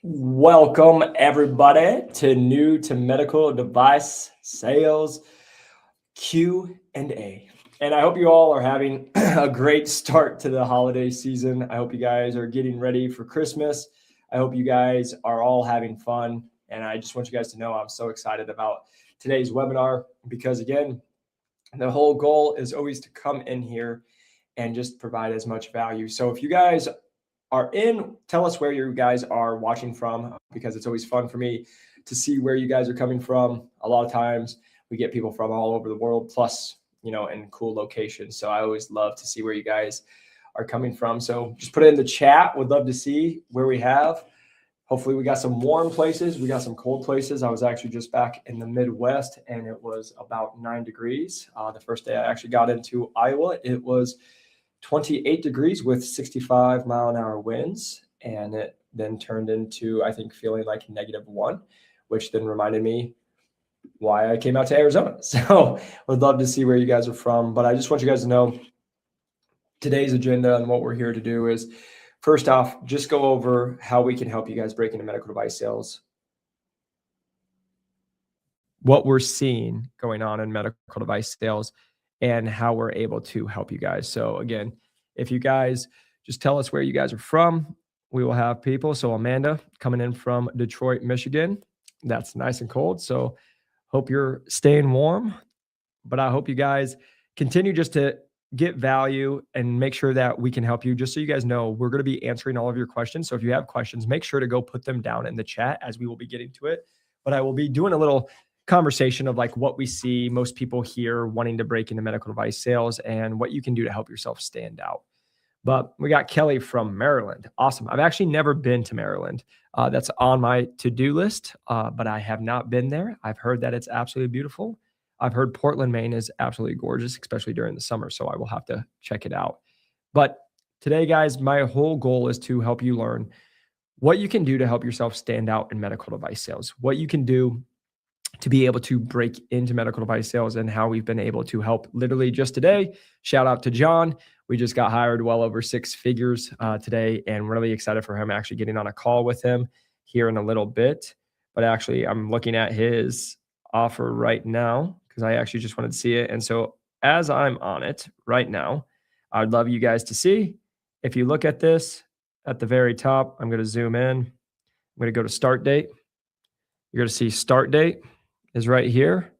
Welcome everybody to New to Medical Device Sales Q&A. And I hope you all are having a great start to the holiday season. I hope you guys are getting ready for Christmas. I hope you guys are all having fun. And I just want you guys to know I'm so excited about today's webinar because, again, the whole goal is always to come in here and just provide as much value. So if you guys are in, tell us where you guys are watching from, because it's always fun for me to see where you guys are coming from. A lot of times we get people from all over the world, plus, in cool locations. So I always love to see where you guys are coming from. So just put it in the chat. Would love to see where we have. Hopefully we got some warm places. We got some cold places. I was actually just back in the Midwest and it was about 9 degrees. The first day I actually got into Iowa, it was 28 degrees with 65 mile an hour winds. And it then turned into, I think, feeling like -1, which then reminded me why I came out to Arizona. So would love to see where you guys are from. But I just want you guys to know today's agenda and what we're here to do is, first off, just go over how we can help you guys break into medical device sales. What we're seeing going on in medical device sales and how we're able to help you guys. So again, if you guys just tell us where you guys are from, we will have people. So Amanda coming in from Detroit, Michigan. That's nice and cold. So hope you're staying warm, but I hope you guys continue just to get value and make sure that we can help you. Just so you guys know, we're going to be answering all of your questions. So if you have questions, make sure to go put them down in the chat as we will be getting to it. But I will be doing a little conversation of like what we see most people here wanting to break into medical device sales and what you can do to help yourself stand out. But we got Kelly from Maryland. Awesome. I've actually never been to Maryland. That's on my to-do list, but I have not been there. I've heard that it's absolutely beautiful. I've heard Portland, Maine is absolutely gorgeous, especially during the summer. So I will have to check it out. But today, guys, my whole goal is to help you learn what you can do to help yourself stand out in medical device sales, what you can do to be able to break into medical device sales, and how we've been able to help literally just today. Shout out to John. We just got hired well over 6 figures today, and really excited for him actually getting on a call with him here in a little bit. But actually, I'm looking at his offer right now because I actually just wanted to see it. And so as I'm on it right now, I'd love you guys to see. If you look at this at the very top, I'm going to zoom in. I'm going to go to start date. You're going to see start date is right here.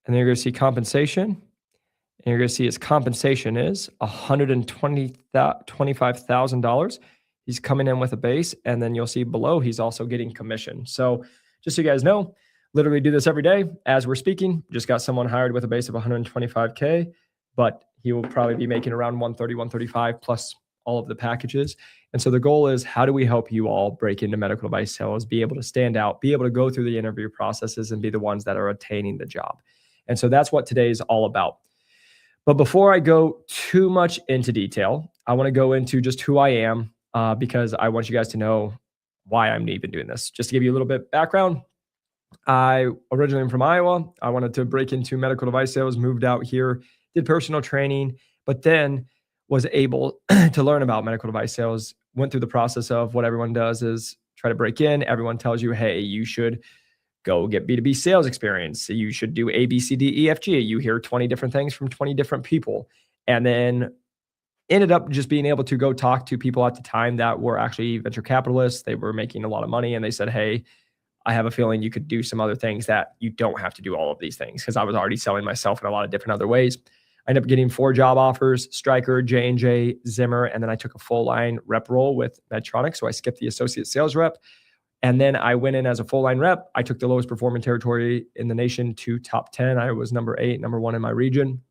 And then you're going to see compensation. And you're going to see his compensation is $125,000. He's coming in with a base. And then you'll see below, he's also getting commission. So just so you guys know, literally do this every day. As we're speaking, just got someone hired with a base of 125K, but he will probably be making around 130, 135 plus all of the packages. And so the goal is, how do we help you all break into medical device sales, be able to stand out, be able to go through the interview processes and be the ones that are attaining the job. And so that's what today is all about. But before I go too much into detail, I want to go into just who I am because I want you guys to know why I'm even doing this. Just to give you a little bit background, I originally am from Iowa. I wanted to break into medical device sales, moved out here, did personal training, but then was able to learn about medical device sales, went through the process of what everyone does is try to break in. Everyone tells you, hey, you should go get B2B sales experience. You should do A, B, C, D, E, F, G. You hear 20 different things from 20 different people. And then ended up just being able to go talk to people at the time that were actually venture capitalists. They were making a lot of money and they said, hey, I have a feeling you could do some other things that you don't have to do all of these things, because I was already selling myself in a lot of different other ways. I ended up getting 4 job offers: Stryker, J&J, Zimmer, and then I took a full line rep role with Medtronic. So I skipped the associate sales rep. And then I went in as a full line rep. I took the lowest performing territory in the nation to top 10. I was number 8, number 1 in my region.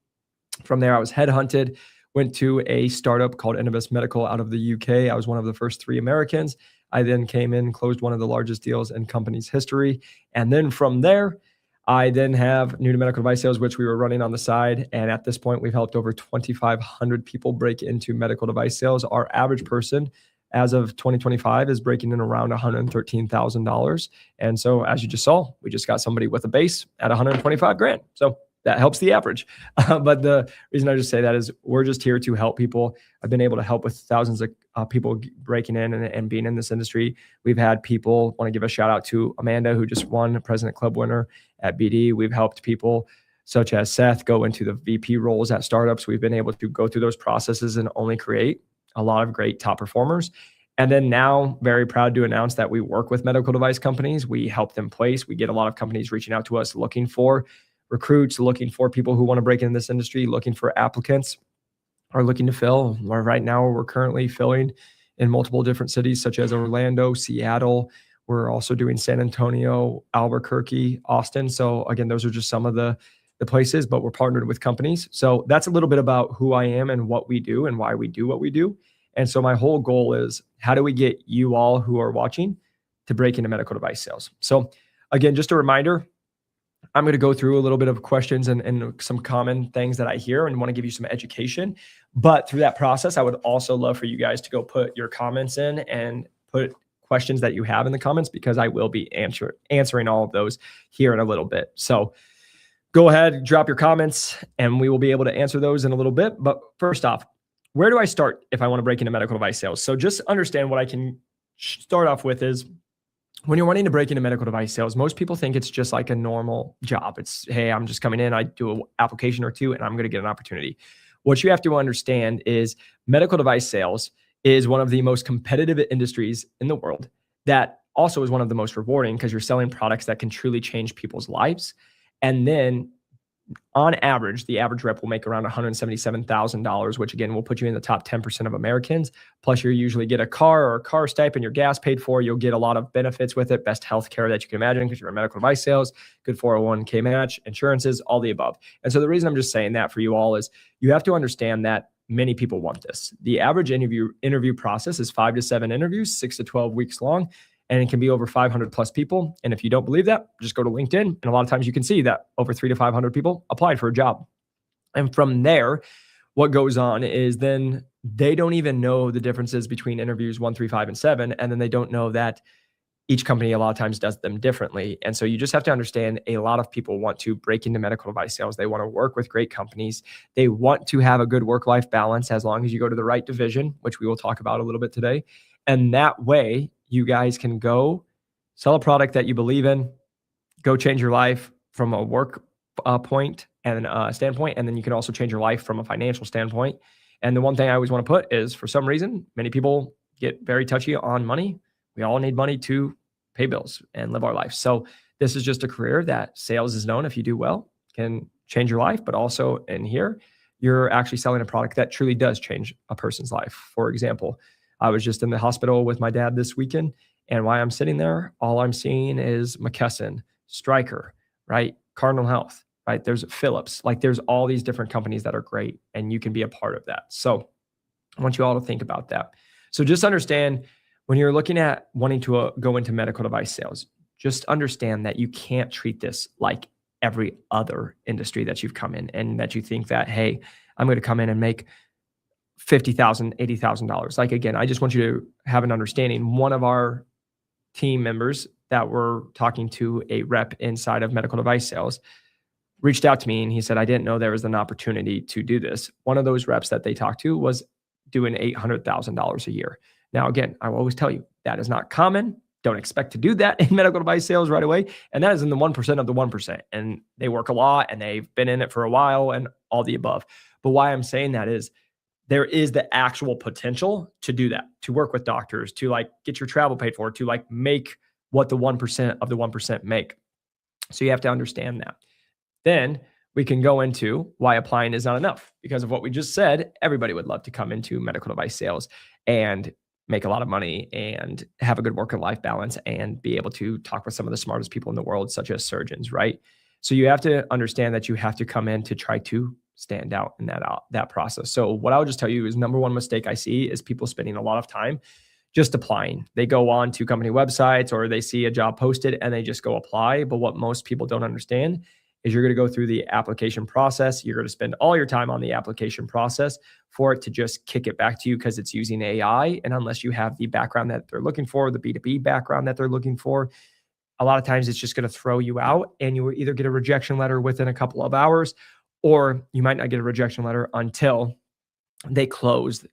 From there, I was headhunted, went to a startup called Innovis Medical out of the UK. I was one of the first 3 Americans. I then came in, closed one of the largest deals in company's history. And then from there, I then have New to Medical Device Sales, which we were running on the side. And at this point, we've helped over 2,500 people break into medical device sales. Our average person, as of 2025, is breaking in around $113,000. And so as you just saw, we just got somebody with a base at 125 grand. So that helps the average. But the reason I just say that is we're just here to help people. I've been able to help with thousands of people breaking in and being in this industry. We've had people, want to give a shout out to Amanda, who just won President Club winner at BD. We've helped people such as Seth go into the VP roles at startups. We've been able to go through those processes and only create a lot of great top performers. And then now, very proud to announce that we work with medical device companies. We help them place. We get a lot of companies reaching out to us looking for recruits, looking for people who want to break into this industry, looking for applicants, are looking to fill. Right now, we're currently filling in multiple different cities such as Orlando, Seattle. We're also doing San Antonio, Albuquerque, Austin. So again, those are just some of the places, but we're partnered with companies. So that's a little bit about who I am and what we do and why we do what we do. And so my whole goal is, how do we get you all who are watching to break into medical device sales? So again, just a reminder, I'm going to go through a little bit of questions and some common things that I hear and want to give you some education. But through that process, I would also love for you guys to go put your comments in and put questions that you have in the comments, because I will be answering all of those here in a little bit. So go ahead, drop your comments, and we will be able to answer those in a little bit. But first off, where do I start if I want to break into medical device sales? So just understand what I can start off with is, when you're wanting to break into medical device sales, most people think it's just like a normal job. It's, hey, I'm just coming in, I do an application or two, and I'm going to get an opportunity. What you have to understand is medical device sales is one of the most competitive industries in the world, that also is one of the most rewarding, because you're selling products that can truly change people's lives. And then on average, the average rep will make around $177,000, which again will put you in the top 10% of Americans. Plus, you usually get a car or a car stipend, your gas paid for. You'll get a lot of benefits with it, best healthcare that you can imagine, because you're in medical device sales, good 401k match, insurances, all the above. And so the reason I'm just saying that for you all is, you have to understand that many people want this. The average interview process is 5 to 7 interviews, 6 to 12 weeks long. And it can be over 500 plus people. And if you don't believe that, just go to LinkedIn. And a lot of times you can see that over 300 to 500 people applied for a job. And from there, what goes on is then they don't even know the differences between interviews 1, 3, 5, and 7. And then they don't know that each company a lot of times does them differently. And so you just have to understand, a lot of people want to break into medical device sales. They want to work with great companies. They want to have a good work-life balance, as long as you go to the right division, which we will talk about a little bit today. And that way, you guys can go sell a product that you believe in, go change your life from a work point and standpoint. And then you can also change your life from a financial standpoint. And the one thing I always want to put is, for some reason, many people get very touchy on money. We all need money to pay bills and live our life. So this is just a career that sales is known, if you do well, can change your life. But also in here, you're actually selling a product that truly does change a person's life. For example, I was just in the hospital with my dad this weekend, and while I'm sitting there, all I'm seeing is McKesson, Stryker, right? Cardinal Health, right? There's Philips, like there's all these different companies that are great, and you can be a part of that. So I want you all to think about that. So just understand, when you're looking at wanting to go into medical device sales, just understand that you can't treat this like every other industry that you've come in, and that you think that, hey, I'm going to come in and make $50,000, $80,000. Like, again, I just want you to have an understanding. One of our team members that were talking to, a rep inside of medical device sales, reached out to me and he said, I didn't know there was an opportunity to do this. One of those reps that they talked to was doing $800,000 a year. Now, again, I will always tell you, that is not common. Don't expect to do that in medical device sales right away. And that is in the 1% of the 1%. And they work a lot, and they've been in it for a while, and all the above. But why I'm saying that is, there is the actual potential to do that, to work with doctors, to like get your travel paid for, to like make what the 1% of the 1% make. So you have to understand that. Then we can go into why applying is not enough. Because of what we just said, everybody would love to come into medical device sales and make a lot of money and have a good work and life balance and be able to talk with some of the smartest people in the world, such as surgeons, right? So you have to understand that you have to come in to try to stand out in that process. So what I'll just tell you is, number one mistake I see is people spending a lot of time just applying. They go on to company websites, or they see a job posted and they just go apply. But what most people don't understand is, you're going to go through the application process. You're going to spend all your time on the application process for it to just kick it back to you, because it's using AI. And unless you have the background that they're looking for, the B2B background that they're looking for, a lot of times it's just going to throw you out and you will either get a rejection letter within a couple of hours, or you might not get a rejection letter until they close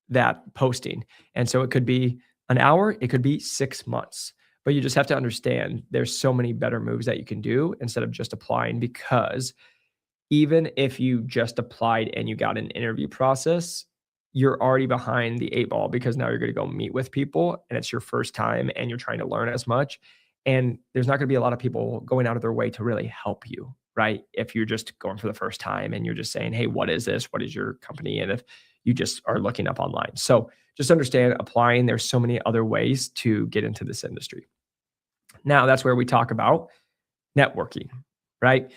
that posting. And so it could be an hour, it could be 6 months. But you just have to understand there's so many better moves that you can do instead of just applying, because even if you just applied and you got an interview process, you're already behind the 8 ball, because now you're going to go meet with people and it's your first time and you're trying to learn as much. And there's not going to be a lot of people going out of their way to really help you, right? If you're just going for the first time and you're just saying, hey, what is this? What is your company? And if you just are looking up online. So just understand, applying, there's so many other ways to get into this industry. Now, that's where we talk about networking, right?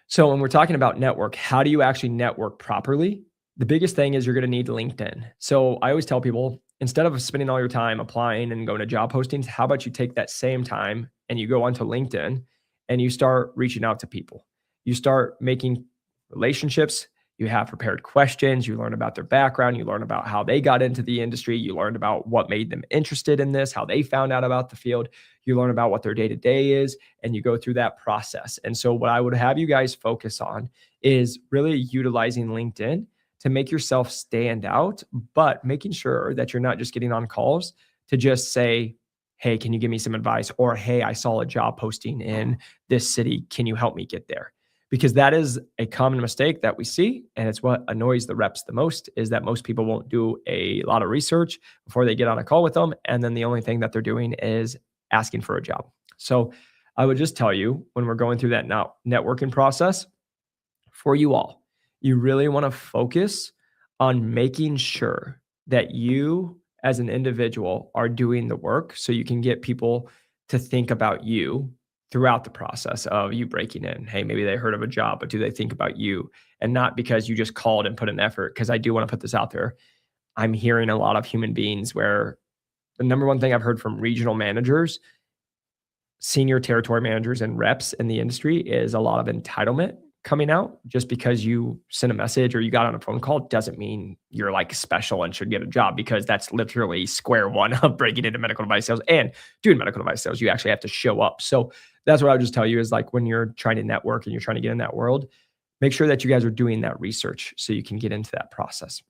So when we're talking about network, how do you actually network properly? The biggest thing is you're going to need LinkedIn. So I always tell people, instead of spending all your time applying and going to job postings, how about you take that same time and you go onto LinkedIn and you start reaching out to people. You start making relationships. You have prepared questions. You learn about their background. You learn about how they got into the industry. You learn about what made them interested in this, how they found out about the field. You learn about what their day-to-day is, and you go through that process. And so what I would have you guys focus on is really utilizing LinkedIn to make yourself stand out, but making sure that you're not just getting on calls to just say, hey, can you give me some advice? Or, hey, I saw a job posting in this city. Can you help me get there? Because that is a common mistake that we see. And it's what annoys the reps the most, is that most people won't do a lot of research before they get on a call with them. And then the only thing that they're doing is asking for a job. So I would just tell you, when we're going through that now networking process, for you all, you really want to focus on making sure that you as an individual are doing the work so you can get people to think about you throughout the process of you breaking in. Hey, maybe they heard of a job, but do they think about you? And not because you just called and put an effort. Because I do want to put this out there. I'm hearing a lot of human beings where the number one thing I've heard from regional managers, senior territory managers, and reps in the industry is a lot of entitlement coming out. Just because you sent a message or you got on a phone call doesn't mean you're like special and should get a job, because that's literally square one of breaking into medical device sales and doing medical device sales. You actually have to show up. So that's what I would just tell you is, like, when you're trying to network and you're trying to get in that world, make sure that you guys are doing that research so you can get into that process.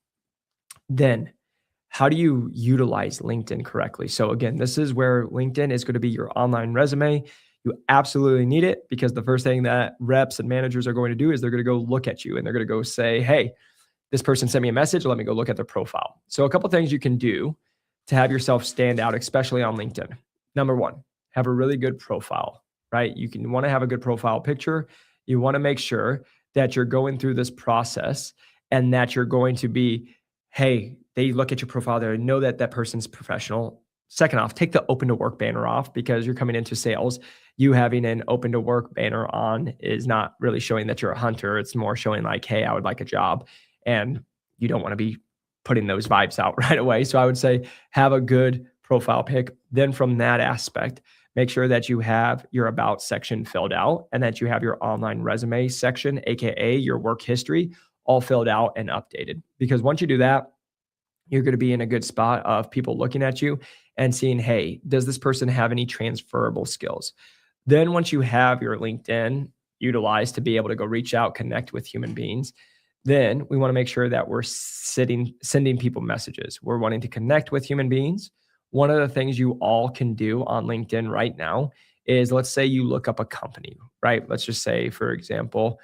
Then, how do you utilize LinkedIn correctly? So again, this is where LinkedIn is going to be your online resume. You absolutely need it, because the first thing that reps and managers are going to do is they're going to go look at you and they're going to go say, hey, this person sent me a message. Let me go look at their profile. So a couple of things you can do to have yourself stand out, especially on LinkedIn. Number one, have a really good profile, right? You can want to have a good profile picture. You want to make sure that you're going through this process and that you're going to be, hey, they look at your profile, they know that that person's professional. Second off, take the open to work banner off, because you're coming into sales. You having an open to work banner on is not really showing that you're a hunter. It's more showing like, hey, I would like a job. And you don't want to be putting those vibes out right away. So I would say have a good profile pic. Then from that aspect, make sure that you have your about section filled out and that you have your online resume section, AKA your work history, all filled out and updated. Because once you do that, you're going to be in a good spot of people looking at you and seeing, hey, does this person have any transferable skills? Then once you have your LinkedIn utilized to be able to go reach out, connect with human beings, then we want to make sure that we're sending people messages. We're wanting to connect with human beings. One of the things you all can do on LinkedIn right now is, let's say you look up a company, right? Let's just say, for example,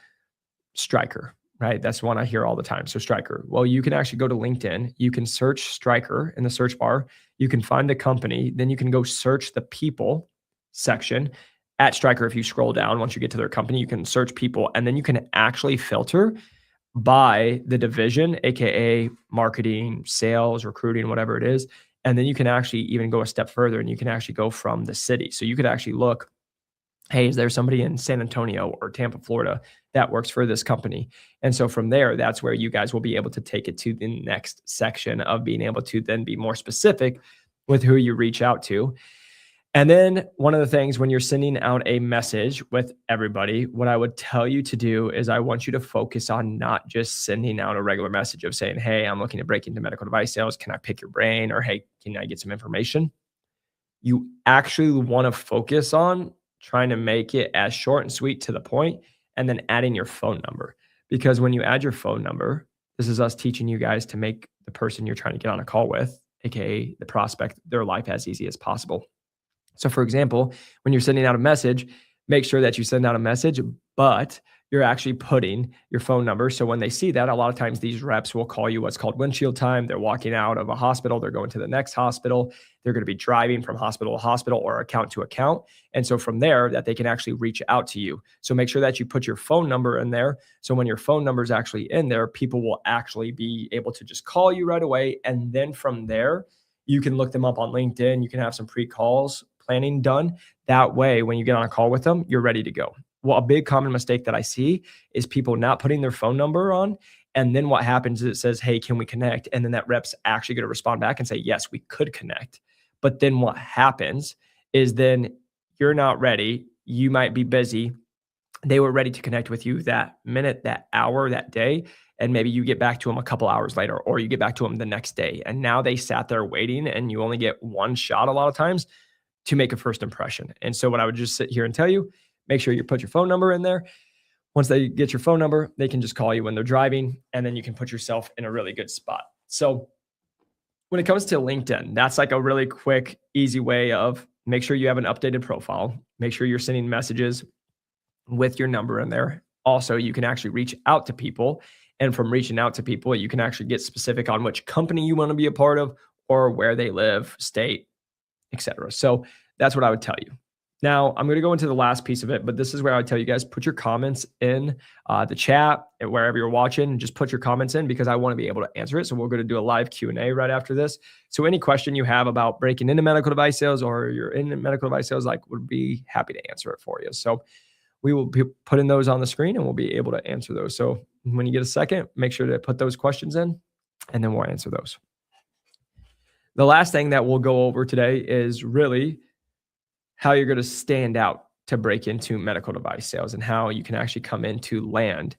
Stryker, right? That's one I hear all the time. So Stryker. Well, you can actually go to LinkedIn. You can search Stryker in the search bar. You can find the company. Then you can go search the people section at Stryker. If you scroll down, once you get to their company, you can search people, and then you can actually filter by the division, AKA marketing, sales, recruiting, whatever it is. And then you can actually even go a step further and you can actually go from the city. So you could actually look, hey, is there somebody in San Antonio or Tampa, Florida that works for this company? And so from there, that's where you guys will be able to take it to the next section of being able to then be more specific with who you reach out to. And then one of the things when you're sending out a message with everybody, what I would tell you to do is I want you to focus on not just sending out a regular message of saying, hey, I'm looking to break into medical device sales. Can I pick your brain? Or, hey, can I get some information? You actually want to focus on trying to make it as short and sweet to the point, and then adding your phone number. Because when you add your phone number, this is us teaching you guys to make the person you're trying to get on a call with, aka the prospect, their life as easy as possible. So, for example, when you're sending out a message, make sure that you send out a message, but you're actually putting your phone number. So when they see that, a lot of times these reps will call you what's called windshield time. They're walking out of a hospital, they're going to the next hospital, they're going to be driving from hospital to hospital or account to account. And so from there, that they can actually reach out to you. So make sure that you put your phone number in there. So when your phone number is actually in there, people will actually be able to just call you right away. And then from there, you can look them up on LinkedIn. You can have some pre-calls planning done. That way, when you get on a call with them, you're ready to go. Well, a big common mistake that I see is people not putting their phone number on. And then what happens is it says, hey, can we connect? And then that rep's actually going to respond back and say, yes, we could connect. But then what happens is then you're not ready. You might be busy. They were ready to connect with you that minute, that hour, that day. And maybe you get back to them a couple hours later, or you get back to them the next day. And now they sat there waiting, and you only get one shot a lot of times to make a first impression. And so what I would just sit here and tell you, make sure you put your phone number in there. Once they get your phone number, they can just call you when they're driving, and then you can put yourself in a really good spot. So when it comes to LinkedIn, that's like a really quick, easy way of make sure you have an updated profile, make sure you're sending messages with your number in there. Also, you can actually reach out to people. And from reaching out to people, you can actually get specific on which company you want to be a part of or where they live, state, etc. So that's what I would tell you. Now, I'm going to go into the last piece of it, but this is where I would tell you guys, put your comments in the chat and wherever you're watching, just put your comments in because I want to be able to answer it. So we're going to do a live Q&A right after this. So any question you have about breaking into medical device sales or you're in medical device sales, like would be happy to answer it for you. So we will be putting those on the screen and we'll be able to answer those. So when you get a second, make sure to put those questions in and then we'll answer those. The last thing that we'll go over today is really how you're going to stand out to break into medical device sales and how you can actually come in to land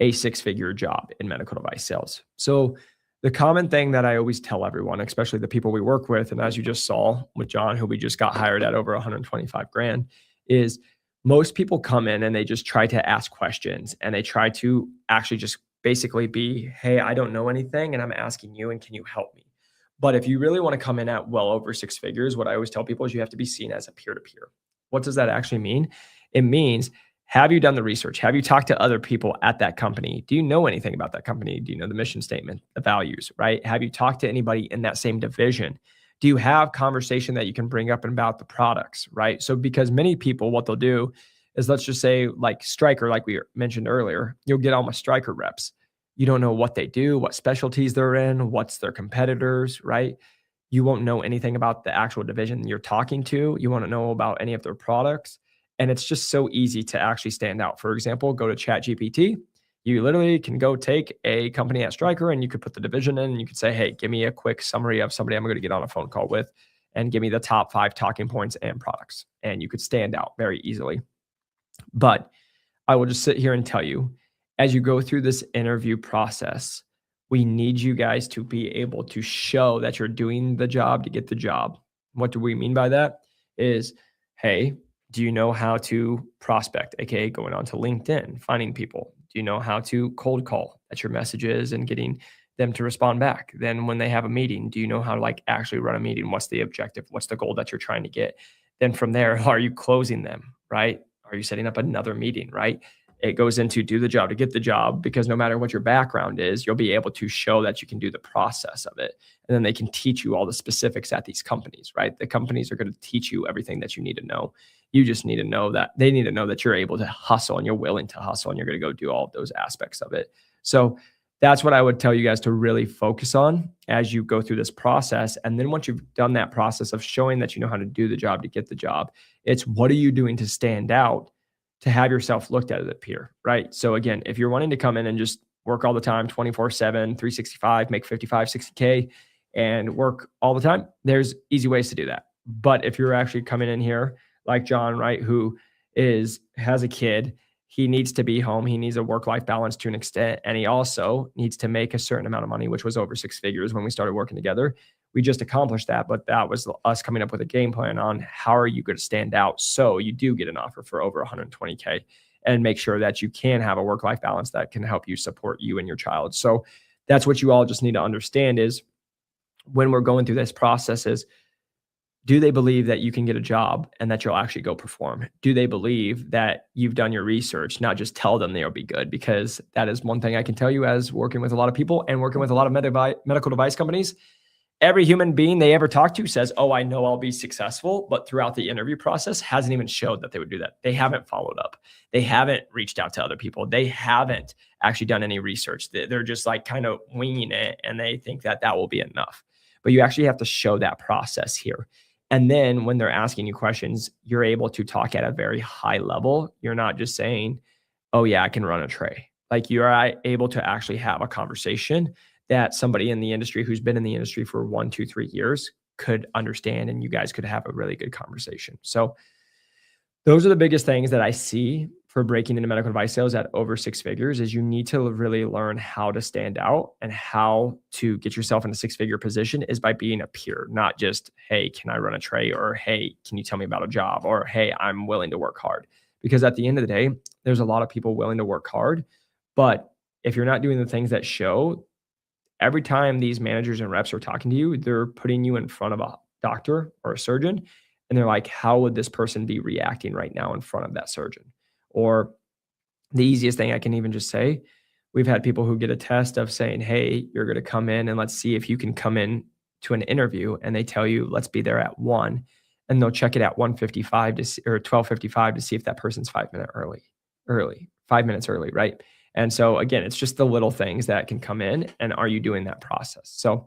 a six-figure job in medical device sales. So the common thing that I always tell everyone, especially the people we work with, and as you just saw with John, who we just got hired at over 125 grand, is most people come in and they just try to ask questions and they try to actually just basically be, hey, I don't know anything and I'm asking you and can you help me? But if you really want to come in at well over six figures, what I always tell people is you have to be seen as a peer-to-peer. What does that actually mean? It means, have you done the research? Have you talked to other people at that company? Do you know anything about that company? Do you know the mission statement, the values, right? Have you talked to anybody in that same division? Do you have conversation that you can bring up about the products, right? So because many people, what they'll do is, let's just say like Stryker, like we mentioned earlier, you'll get almost Stryker reps. You don't know what they do, what specialties they're in, what's their competitors, right? You won't know anything about the actual division you're talking to. You want to know about any of their products. And it's just so easy to actually stand out. For example, go to ChatGPT. You literally can go take a company at Stryker and you could put the division in and you could say, hey, give me a quick summary of somebody I'm going to get on a phone call with and give me the top 5 talking points and products. And you could stand out very easily. But I will just sit here and tell you, as you go through this interview process, we need you guys to be able to show that you're doing the job to get the job. What do we mean by that? Is, hey, do you know how to prospect, aka going on to LinkedIn, finding people? Do you know how to cold call? That's your messages and getting them to respond back. Then when they have a meeting, do you know how to like actually run a meeting? What's the objective? What's the goal that you're trying to get? Then from there, are you closing them, right? Are you setting up another meeting, right? It goes into do the job to get the job, because no matter what your background is, you'll be able to show that you can do the process of it. And then they can teach you all the specifics at these companies, right? The companies are going to teach you everything that you need to know. You just need to know that they need to know that you're able to hustle and you're willing to hustle and you're going to go do all of those aspects of it. So that's what I would tell you guys to really focus on as you go through this process. And then once you've done that process of showing that you know how to do the job to get the job, it's what are you doing to stand out, to have yourself looked at as a peer, right? So again, if you're wanting to come in and just work all the time, 24/7, 365, make 55, 60K and work all the time, there's easy ways to do that. But if you're actually coming in here like John, right, who has a kid, he needs to be home. He needs a work-life balance to an extent. And he also needs to make a certain amount of money, which was over six figures when we started working together. We just accomplished that, but that was us coming up with a game plan on how are you going to stand out so you do get an offer for over 120K and make sure that you can have a work-life balance that can help you support you and your child. So that's what you all just need to understand is when we're going through this process is, do they believe that you can get a job and that you'll actually go perform? Do they believe that you've done your research, not just tell them they'll be good? Because that is one thing I can tell you as working with a lot of people and working with a lot of medical device companies. Every human being they ever talk to says, oh, I know I'll be successful, but throughout the interview process hasn't even showed that they would do that. They haven't followed up. They haven't reached out to other people. They haven't actually done any research. They're just like kind of winging it and they think that that will be enough. But you actually have to show that process here. And then when they're asking you questions, you're able to talk at a very high level. You're not just saying, oh yeah, I can run a tray. Like you're able to actually have a conversation that somebody in the industry who's been in the industry for 1, 2, 3 years could understand, and you guys could have a really good conversation. So those are the biggest things that I see for breaking into medical device sales at over six figures is you need to really learn how to stand out, and how to get yourself in a six-figure position is by being a peer, not just, hey, can I run a tray? Or, hey, can you tell me about a job? Or, hey, I'm willing to work hard. Because at the end of the day, there's a lot of people willing to work hard. But if you're not doing the things that show, every time these managers and reps are talking to you, they're putting you in front of a doctor or a surgeon. And they're like, how would this person be reacting right now in front of that surgeon? Or the easiest thing I can even just say, we've had people who get a test of saying, hey, you're going to come in and let's see if you can come in to an interview. And they tell you, let's be there at 1. And they'll check it at 1:55 to see, or 12:55 to see if that person's 5 minutes early, right? And so again, it's just the little things that can come in, and are you doing that process? So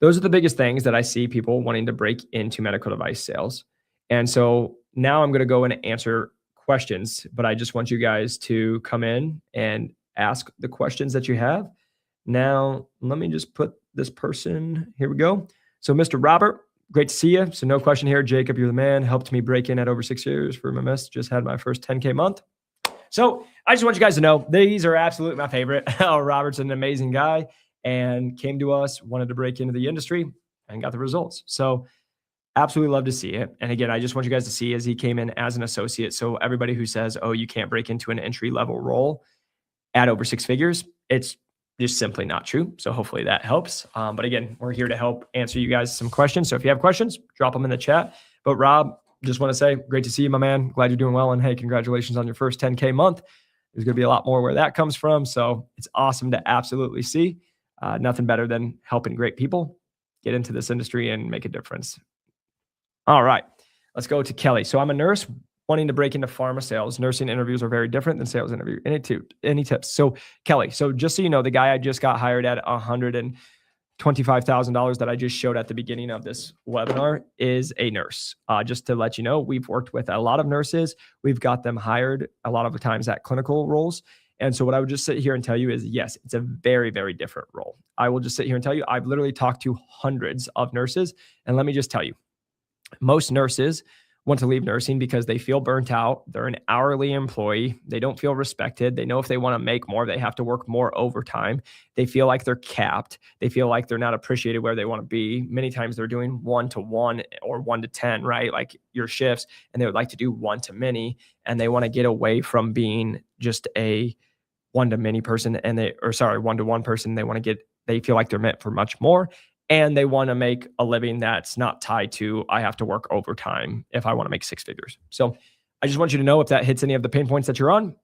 those are the biggest things that I see people wanting to break into medical device sales. And so now I'm going to go and answer questions, but I just want you guys to come in and ask the questions that you have. Now, let me just put this person, here we go. So Mr. Robert, great to see you. So no question here. Jacob, you're the man. Helped me break in at over 6 years for MMS. Just had my first 10K month. So I just want you guys to know, these are absolutely my favorite. Robert's an amazing guy and came to us, wanted to break into the industry and got the results. So absolutely love to see it. And again, I just want you guys to see as he came in as an associate. So everybody who says, oh, you can't break into an entry level role at over six figures, it's just simply not true. So hopefully that helps. But again, we're here to help answer you guys some questions. So if you have questions, drop them in the chat. But Rob, just want to say, great to see you, my man. Glad you're doing well. And hey, congratulations on your first 10K month. There's going to be a lot more where that comes from. So it's awesome to absolutely see. Nothing better than helping great people get into this industry and make a difference. All right, let's go to Kelly. So I'm a nurse wanting to break into pharma sales. Nursing interviews are very different than sales interview. Any tips? So Kelly, so just so you know, the guy I just got hired at $125,000 that I just showed at the beginning of this webinar is a nurse. Just to let you know, we've worked with a lot of nurses. We've got them hired a lot of the times at clinical roles. And so what I would just sit here and tell you is, yes, it's a very, very different role. I will just sit here and tell you, I've literally talked to hundreds of nurses. And let me just tell you, most nurses want to leave nursing because they feel burnt out. They're an hourly employee. They don't feel respected. They know if they want to make more, they have to work more overtime. They feel like they're capped. They feel like they're not appreciated where they want to be. Many times they're doing 1-to-1 or 1-to-10, right? Like your shifts, and they would like to do 1-to-many, and they want to get away from being just a 1-to-many person, and 1-to-1 person. They feel like they're meant for much more. And they want to make a living that's not tied to, I have to work overtime if I want to make six figures. So I just want you to know if that hits any of the pain points that you're on.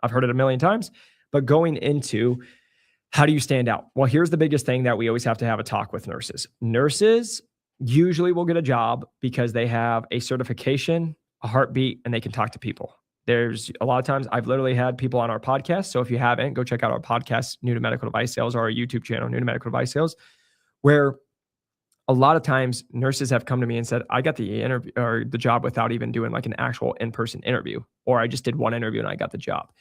I've heard it a million times. But going into how do you stand out? Well, here's the biggest thing that we always have to have a talk with nurses. Nurses usually will get a job because they have a certification, a heartbeat, and they can talk to people. There's a lot of times I've literally had people on our podcast. So if you haven't, go check out our podcast, New to Medical Device Sales, or our YouTube channel, New to Medical Device Sales, where a lot of times nurses have come to me and said, I got the interview or the job without even doing like an actual in-person interview, or I just did one interview and I got the job.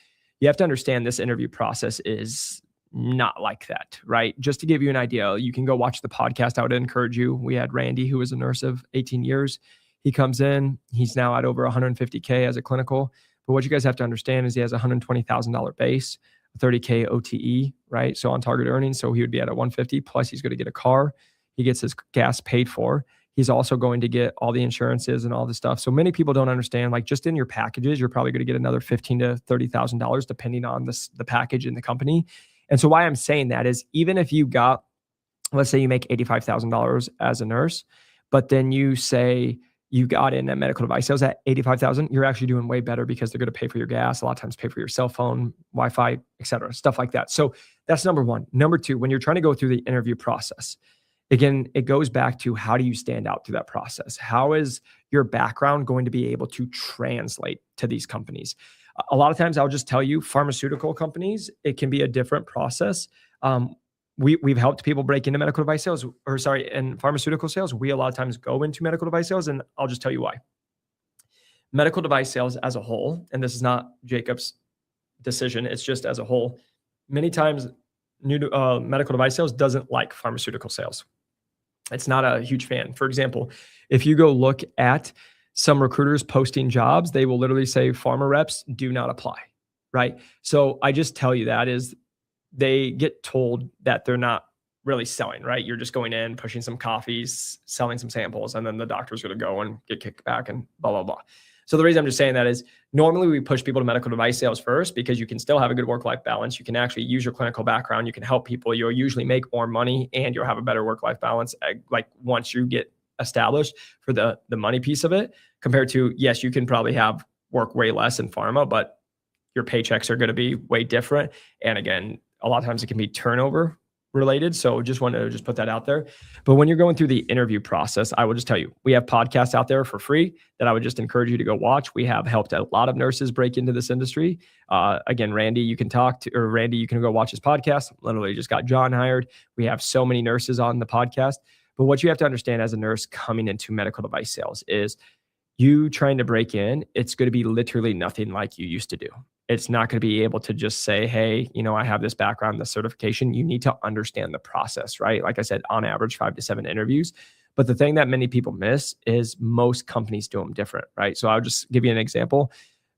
You have to understand this interview process is not like that, right? Just to give you an idea, you can go watch the podcast. I would encourage you. We had Randy, who was a nurse of 18 years. He comes in, he's now at over 150K as a clinical, But what you guys have to understand is he has a $120,000 base, a 30K OTE, right? So on target earnings. So he would be at a 150 plus he's going to get a car. He gets his gas paid for. He's also going to get all the insurances and all the stuff. So many people don't understand, like just in your packages, you're probably going to get another $15,000 to $30,000 depending on the package in the company. And so why I'm saying that is even if you got, let's say you make $85,000 as a nurse, but then you say you got in at medical device sales at 85,000, you're actually doing way better because they're going to pay for your gas, a lot of times pay for your cell phone, Wi-Fi, et cetera, stuff like that. So that's number one. Number two, when you're trying to go through the interview process, again, it goes back to how do you stand out through that process? How is your background going to be able to translate to these companies? A lot of times I'll just tell you pharmaceutical companies, it can be a different process. We've helped people break into medical device sales and pharmaceutical sales. We a lot of times go into medical device sales, and I'll just tell you why. Medical device sales as a whole, and this is not Jacob's decision, it's just as a whole, many times medical device sales doesn't like pharmaceutical sales. It's not a huge fan. For example, if you go look at some recruiters posting jobs, they will literally say pharma reps do not apply, right? So I just tell you that is they get told that they're not really selling, right? You're just going in, pushing some coffees, selling some samples, and then the doctor's going to go and get kicked back and blah, blah, blah. So the reason I'm just saying that is normally we push people to medical device sales first because you can still have a good work-life balance. You can actually use your clinical background. You can help people. You'll usually make more money and you'll have a better work-life balance. Like once you get established for the money piece of it, compared to, yes, you can probably have work way less in pharma, but your paychecks are going to be way different. And again, a lot of times it can be turnover related. So just wanted to just put that out there. But when you're going through the interview process, I will just tell you, we have podcasts out there for free that I would just encourage you to go watch. We have helped a lot of nurses break into this industry. Again, Randy, you can go watch his podcast. Literally just got John hired. We have so many nurses on the podcast. But what you have to understand as a nurse coming into medical device sales is you trying to break in, it's going to be literally nothing like you used to do. It's not going to be able to just say, hey, I have this background, this certification. You need to understand the process, right? Like I said, on average, 5 to 7 interviews. But the thing that many people miss is most companies do them different, right? So I'll just give you an example.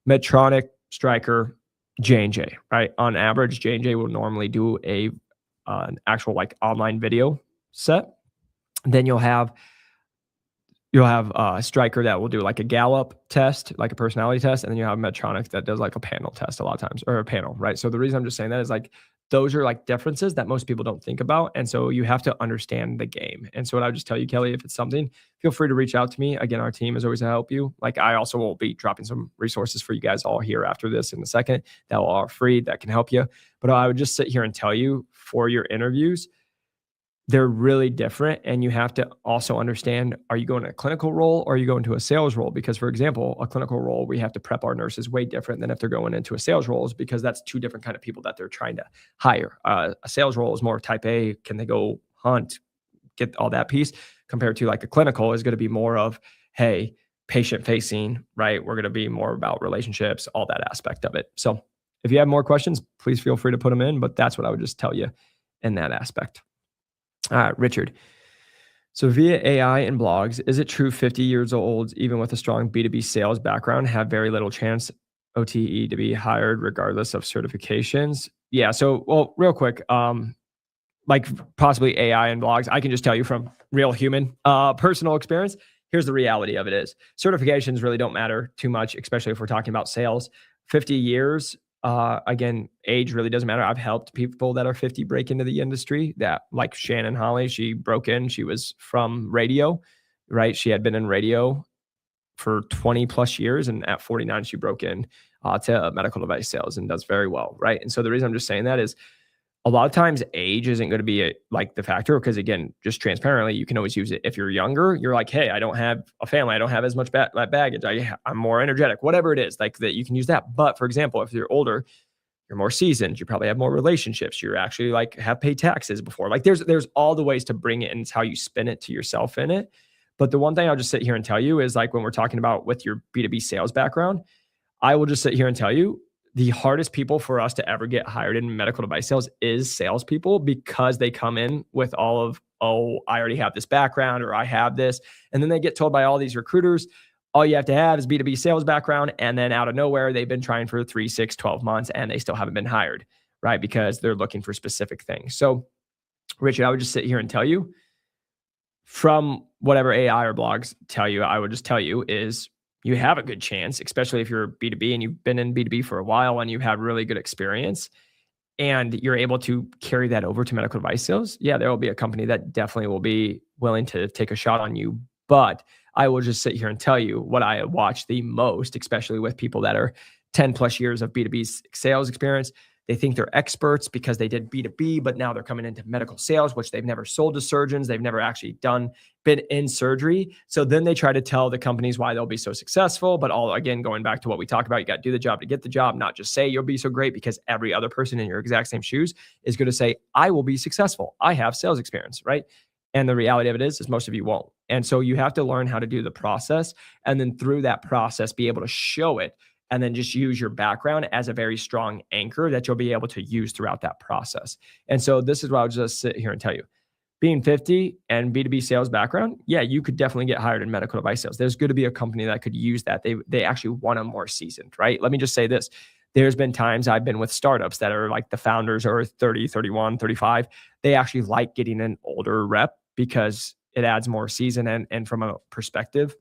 Medtronic, Stryker, J&J, right? On average, J&J will normally do an actual like online video set. Then you'll have a Stryker that will do like a Gallup test, like a personality test. And then you have Medtronic that does like a panel test a lot of times, or a panel, right? So the reason I'm just saying that is like, those are like differences that most people don't think about. And so you have to understand the game. And so what I would just tell you, Kelly, if it's something, feel free to reach out to me. Again, our team is always to help you. Like I also will be dropping some resources for you guys all here after this in a second that are free, that can help you. But I would just sit here and tell you for your interviews, they're really different. And you have to also understand, are you going to a clinical role or are you going to a sales role? Because for example, a clinical role, we have to prep our nurses way different than if they're going into a sales roles, because that's two different kind of people that they're trying to hire. A sales role is more type A. Can they go hunt, get all that piece, compared to like a clinical is going to be more of, hey, patient facing, right? We're going to be more about relationships, all that aspect of it. So if you have more questions, please feel free to put them in, but that's what I would just tell you in that aspect. All right, Richard. So via AI and blogs, is it true 50 years old, even with a strong B2B sales background, have very little chance OTE to be hired regardless of certifications? Yeah. So, well, real quick, like possibly AI and blogs, I can just tell you from real human personal experience, here's the reality of it is certifications really don't matter too much, especially if we're talking about sales. 50 years, again, age really doesn't matter. I've helped people that are 50 break into the industry, that like Shannon Holly, she broke in, she was from radio, right? She had been in radio for 20 plus years. And at 49, she broke in to medical device sales and does very well, right? And so the reason I'm just saying that is a lot of times age isn't going to be like the factor, because again, just transparently, you can always use it. If you're younger, you're like, hey, I don't have a family. I don't have as much baggage. I'm more energetic, whatever it is, like that, you can use that. But for example, if you're older, you're more seasoned, you probably have more relationships. You're actually like have paid taxes before. Like there's all the ways to bring it, and it's how you spin it to yourself in it. But the one thing I'll just sit here and tell you is like when we're talking about with your B2B sales background, I will just sit here and tell you, the hardest people for us to ever get hired in medical device sales is salespeople, because they come in with all of, oh, I already have this background, or I have this. And then they get told by all these recruiters, all you have to have is B2B sales background. And then out of nowhere, they've been trying for 3, 6, 12 months and they still haven't been hired, right? Because they're looking for specific things. So, Richard, I would just sit here and tell you from whatever AI or blogs tell you, I would just tell you is you have a good chance, especially if you're B2B and you've been in B2B for a while and you've had really good experience and you're able to carry that over to medical device sales. Yeah, there will be a company that definitely will be willing to take a shot on you. But I will just sit here and tell you what I watch the most, especially with people that are 10 plus years of B2B sales experience. They think they're experts because they did B2B, but now they're coming into medical sales, which they've never sold to surgeons. They've never actually been in surgery. So then they try to tell the companies why they'll be so successful. But all, again, going back to what we talked about, you got to do the job to get the job, not just say you'll be so great, because every other person in your exact same shoes is going to say, I will be successful. I have sales experience, right? And the reality of it is most of you won't. And so you have to learn how to do the process. And then through that process, be able to show it and then just use your background as a very strong anchor that you'll be able to use throughout that process. And so this is what I'll just sit here and tell you. Being 50 and B2B sales background, yeah, you could definitely get hired in medical device sales. There's going to be a company that could use that. They actually want them more seasoned, right? Let me just say this. There's been times I've been with startups that are like the founders are 30, 31, 35. They actually like getting an older rep because it adds more season and from a perspective,